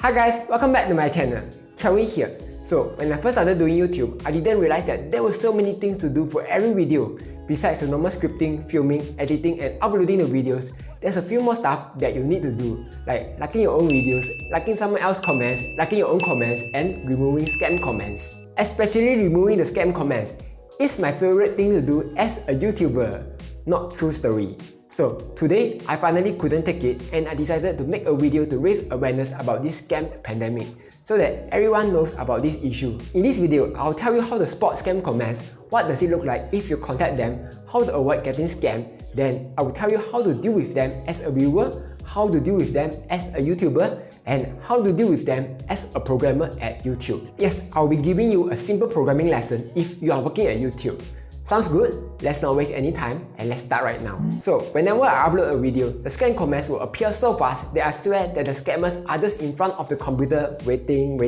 Hi guys, welcome back to my channel. Kelvin here. So when I first started doing YouTube, I didn't realize that there were so many things to do for every video. Besides the normal scripting, filming, editing and uploading the videos, there's a few more stuff that you need to do, like liking your own videos, liking someone else's comments, liking your own comments, and removing scam comments. Especially removing the scam comments is my favorite thing to do as a YouTuber. Not true story. So today, I finally couldn't take it and I decided to make a video to raise awareness about this scam pandemic so that everyone knows about this issue. In this video, I'll tell you how to spot scam comments, what does it look like if you contact them, how to avoid getting scammed, then I will tell you how to deal with them as a viewer, how to deal with them as a YouTuber, and how to deal with them as a programmer at YouTube. Yes, I'll be giving you a simple programming lesson if you are working at YouTube. Sounds good? Let's not waste any time and let's start right now. So, whenever I upload a video, the scam comments will appear so fast that I swear that the scammers are just in front of the computer waiting.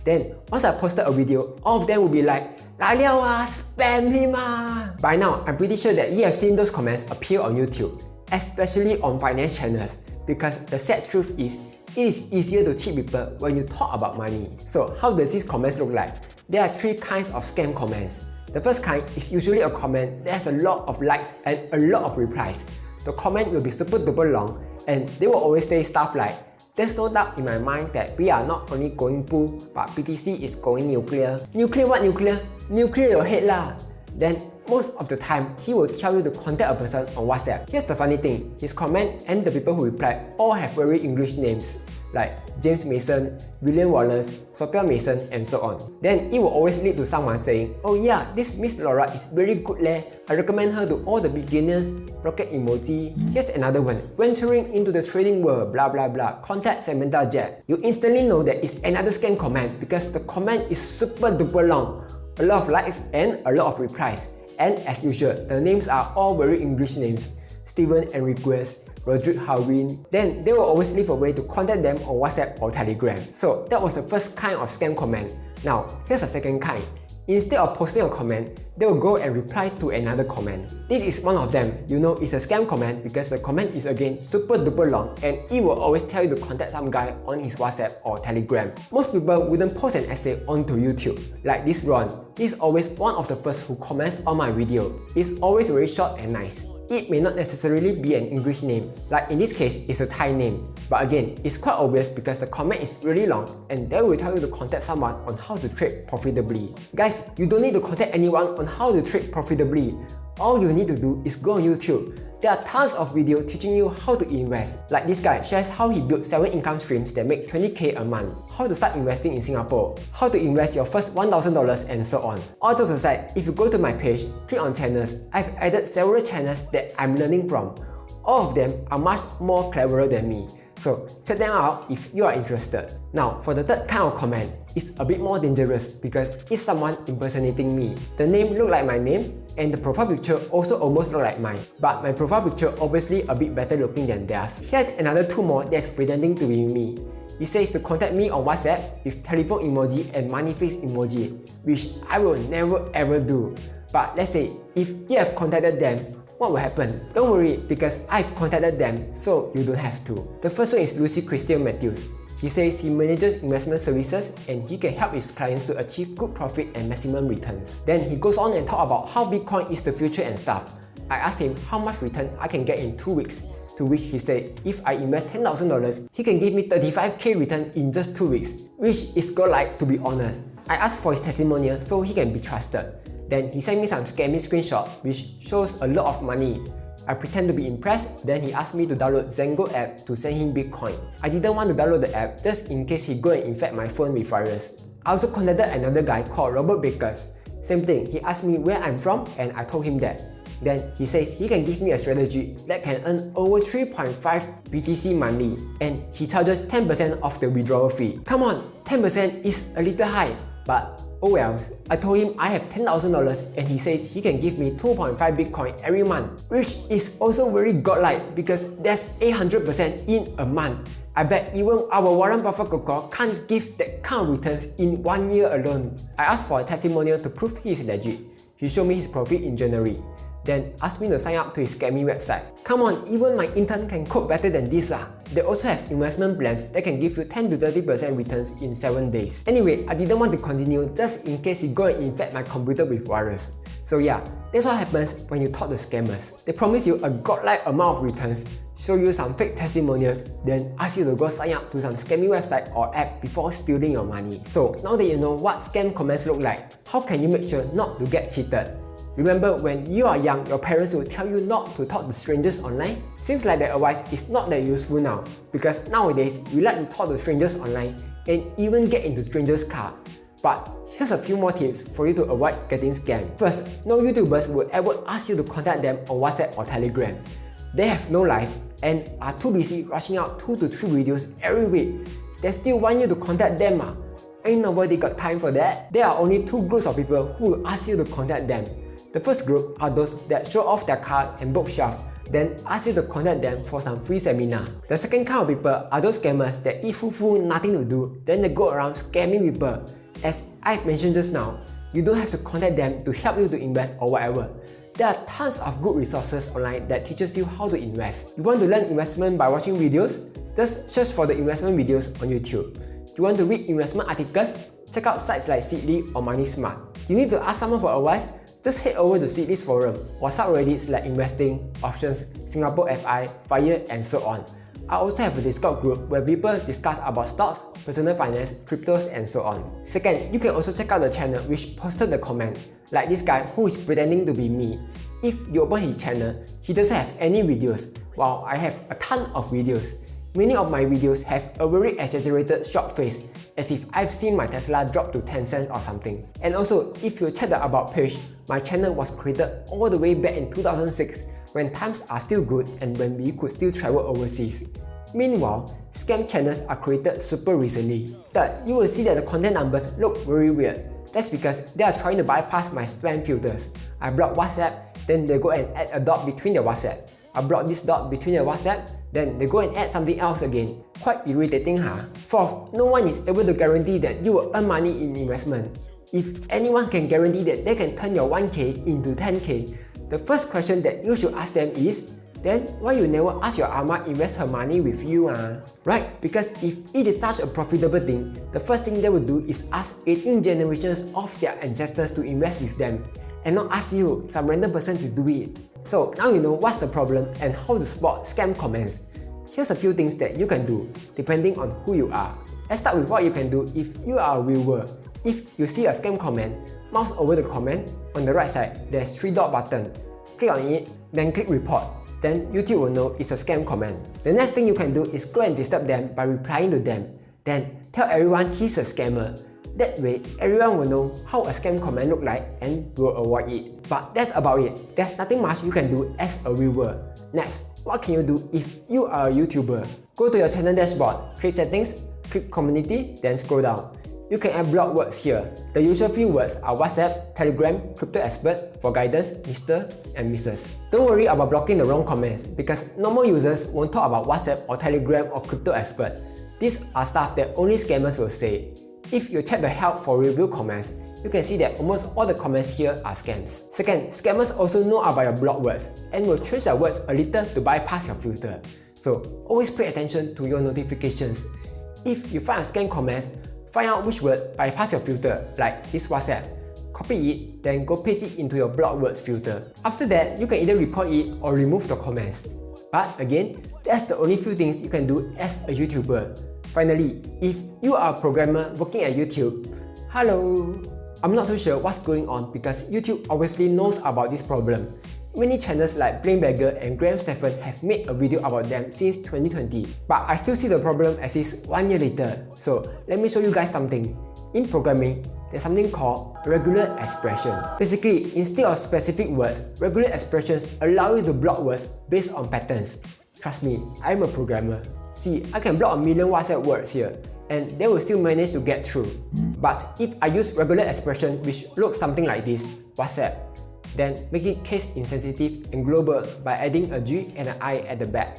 Then, once I posted a video, all of them will be like, "Lai liao ah, spam him ah." By now, I'm pretty sure that you have seen those comments appear on YouTube, especially on finance channels, because the sad truth is, it is easier to cheat people when you talk about money. So, how does these comments look like? There are three kinds of scam comments. The first kind is usually a comment that has a lot of likes and a lot of replies. The comment will be super duper long and they will always say stuff like, "There's no doubt in my mind that we are not only going blue, but PTC is going nuclear." Nuclear what nuclear? Nuclear your head lah. Then most of the time, he will tell you to contact a person on WhatsApp. Here's the funny thing, his comment and the people who replied all have very English names like James Mason, William Wallace, Sophia Mason, and so on. Then it will always lead to someone saying, "Oh yeah, this Miss Laura is very good leh. I recommend her to all the beginners," rocket emoji. Here's another one, "Venturing into the trading world, blah blah blah, contact Samantha Jet." You instantly know that it's another scam comment because the comment is super duper long, a lot of likes and a lot of replies. And as usual, the names are all very English names, Steven Enriquez, Roderick Harwin. Then they will always leave a way to contact them on WhatsApp or Telegram. So that was the first kind of scam comment. Now, here's the second kind. Instead of posting a comment, they will go and reply to another comment. This is one of them. You know it's a scam comment because the comment is again super duper long and it will always tell you to contact some guy on his WhatsApp or Telegram. Most people wouldn't post an essay onto YouTube. Like this Ron, he's always one of the first who comments on my video. It's always very short and nice. It may not necessarily be an English name, like in this case, it's a Thai name. But again, it's quite obvious because the comment is really long and they will tell you to contact someone on how to trade profitably. Guys, you don't need to contact anyone on how to trade profitably. All you need to do is go on YouTube. There are tons of videos teaching you how to invest. Like this guy shares how he built 7 income streams that make 20k a month, how to start investing in Singapore, how to invest your first $1,000 and so on. All jokes aside, if you go to my page, click on channels, I've added several channels that I'm learning from. All of them are much more cleverer than me. So check them out if you are interested. Now for the third kind of comment, it's a bit more dangerous because it's someone impersonating me. The name look like my name and the profile picture also almost look like mine. But my profile picture obviously a bit better looking than theirs. Here's another two more that's pretending to be me. It says to contact me on WhatsApp with telephone emoji and money face emoji, which I will never ever do. But let's say if you have contacted them, what will happen? Don't worry because I've contacted them so you don't have to. The first one is Lucy Christian Matthews. He says he manages investment services and he can help his clients to achieve good profit and maximum returns. Then he goes on and talk about how Bitcoin is the future and stuff. I asked him how much return I can get in 2 weeks, to which he said if I invest $10,000, he can give me 35k return in just 2 weeks, which is godlike to be honest. I asked for his testimonial so he can be trusted. Then he sent me some scammy screenshot which shows a lot of money. I pretend to be impressed, then he asked me to download Zengo app to send him Bitcoin. I didn't want to download the app just in case he go and infect my phone with virus. I also contacted another guy called Robert Bakers. Same thing, he asked me where I'm from and I told him that. Then he says he can give me a strategy that can earn over 3.5 BTC monthly and he charges 10% of the withdrawal fee. Come on, 10% is a little high, but oh well. I told him I have $10,000 and he says he can give me 2.5 Bitcoin every month, which is also very godlike because that's 800% in a month. I bet even our Warren Buffett can't give that kind of returns in 1 year alone. I asked for a testimonial to prove he is legit. He showed me his profit in January. then asked me to sign up to his scammy website. Come on, even my intern can code better than this. they also have investment plans that can give you 10 to 30% returns in 7 days. Anyway, I didn't want to continue just in case you go and infect my computer with virus. So yeah, that's what happens when you talk to scammers. They promise you a godlike amount of returns, show you some fake testimonials, then ask you to go sign up to some scammy website or app before stealing your money. So now that you know what scam comments look like, how can you make sure not to get cheated? Remember when you are young, your parents will tell you not to talk to strangers online? Seems like that advice is not that useful now, because nowadays we like to talk to strangers online and even get into strangers' car. But here's a few more tips for you to avoid getting scammed. First, no YouTubers will ever ask you to contact them on WhatsApp or Telegram. They have no life and are too busy rushing out 2 to 3 videos every week. They still want you to contact them. Ain't nobody got time for that. There are only 2 groups of people who will ask you to contact them. The first group are those that show off their card and bookshelf, then ask you to contact them for some free seminar. The second kind of people are those scammers that eat fufu, nothing to do, then they go around scamming people. As I've mentioned just now, you don't have to contact them to help you to invest or whatever. There are tons of good resources online that teaches you how to invest. You want to learn investment by watching videos? Just search for the investment videos on YouTube. You want to read investment articles? Check out sites like Seedly or Money Smart. You need to ask someone for advice? Just head over to Seedly's forum or subreddits like Investing, Options, Singapore FI, FIRE, and so on. I also have a Discord group where people discuss about stocks, personal finance, cryptos, and so on. Second, you can also check out the channel which posted the comment, like this guy who is pretending to be me. If you open his channel, he doesn't have any videos, while I have a ton of videos. Many of my videos have a very exaggerated shock face, as if I've seen my Tesla drop to 10 cents or something. And also, if you check the About page, my channel was created all the way back in 2006, when times are still good and when we could still travel overseas. Meanwhile, scam channels are created super recently. Third, you will see that the content numbers look very weird. That's because they are trying to bypass my spam filters. I block WhatsApp, then they go and add a dot between the WhatsApp. I block this dot between the WhatsApp, then they go and add something else again. Quite irritating, huh? Fourth, no one is able to guarantee that you will earn money in investment. If anyone can guarantee that they can turn your 1K into 10K, the first question that you should ask them is, then why you never ask your ama invest her money with you? Right, because if it is such a profitable thing, the first thing they will do is ask 18 generations of their ancestors to invest with them, and not ask you, some random person, to do it. So now you know what's the problem and how to spot scam comments. Here's a few things that you can do, depending on who you are. Let's start with what you can do if you are a viewer. If you see a scam comment, mouse over the comment. On the right side, there's 3 dot button. Click on it, then click report. Then YouTube will know it's a scam comment. The next thing you can do is go and disturb them by replying to them. Then tell everyone he's a scammer. That way, everyone will know how a scam comment look like and will avoid it. But that's about it. There's nothing much you can do as a viewer. Next, what can you do if you are a YouTuber? Go to your channel dashboard, click settings, click community, then scroll down. You can add block words here. The usual few words are WhatsApp, Telegram, Crypto Expert for guidance, Mr. and Mrs. Don't worry about blocking the wrong comments, because normal users won't talk about WhatsApp or Telegram or Crypto Expert. These are stuff that only scammers will say. If you check the help for review comments, you can see that almost all the comments here are scams. Second, scammers also know about your block words and will change their words a little to bypass your filter. So always pay attention to your notifications. If you find a scam comment, find out which word bypass your filter, like this WhatsApp. Copy it, then go paste it into your block words filter. After that, you can either report it or remove the comments. But again, that's the only few things you can do as a YouTuber. Finally, if you are a programmer working at YouTube, hello! I'm not too sure what's going on because YouTube obviously knows about this problem. Many channels like Plain Beggar and Graham Stephan have made a video about them since 2020, but I still see the problem as is 1 year later. So let me show you guys something. In programming, there's something called regular expression. Basically, instead of specific words, regular expressions allow you to block words based on patterns. Trust me, I'm a programmer. See, I can block a million WhatsApp words here, and they will still manage to get through. But if I use regular expression which looks something like this, WhatsApp, then make it case insensitive and global by adding a G and an I at the back,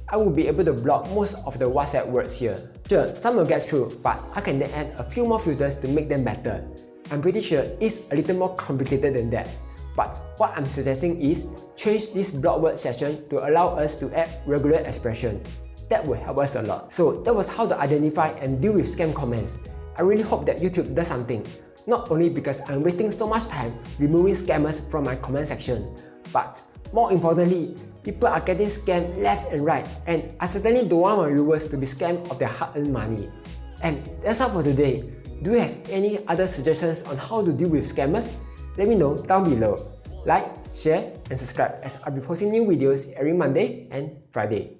I will be able to block most of the WhatsApp words here. Sure, some will get through, but I can then add a few more filters to make them better. I'm pretty sure it's a little more complicated than that. But what I'm suggesting is change this block word section to allow us to add regular expression. that will help us a lot. So that was how to identify and deal with scam comments. I really hope that YouTube does something, not only because I'm wasting so much time removing scammers from my comment section, but more importantly, people are getting scammed left and right, and I certainly don't want my viewers to be scammed of their hard-earned money. And that's all for today. Do you have any other suggestions on how to deal with scammers? Let me know down below. Like, share, and subscribe as I'll be posting new videos every Monday and Friday.